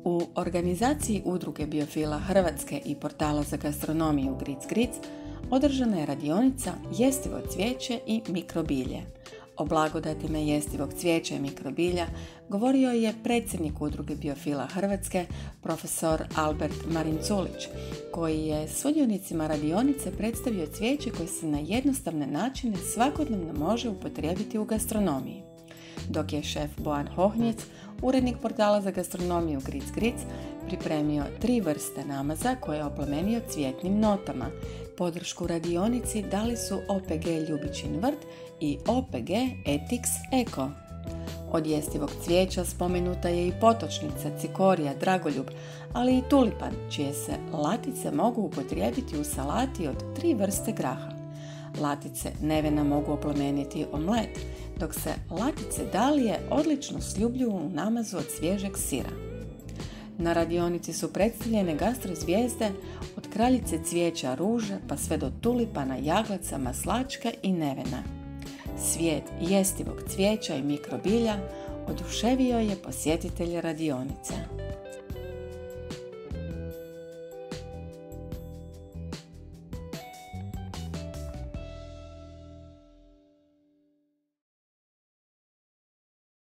U organizaciji Udruge biofila Hrvatske i portala za gastronomiju Gric Gric održana je radionica Jestivo cvijeće i mikrobilje. O blagodatima jestivog cvijeća i mikrobilja govorio je predsjednik Udruge biofila Hrvatske, profesor Albert Marinculić, koji je sudionicima radionice predstavio cvijeće koje se na jednostavne načine svakodnevno može upotrijebiti u gastronomiji. Dok je šef Bojan Hohnjec, urednik portala za gastronomiju Gric Gric, pripremio 3 vrste namaza koje je oplemenio cvjetnim notama. Podršku radionici dali su OPG Ljubičin vrt i OPG Etix Eko. Od jestivog cvijeća spomenuta je i potočnica, cikorija, dragoljub, ali i tulipan, čije se latice mogu upotrijebiti u salati od 3 vrste graha. Latice nevena mogu oplemeniti omlet, dok se latice dalije odlično sljubljuju u namazu od svježeg sira. Na radionici su predstavljene gastro zvijezde od kraljice cvijeća ruže pa sve do tulipana, jaglaca, maslačka i nevena. Svijet jestivog cvijeća i mikrobilja oduševio je posjetitelje radionice.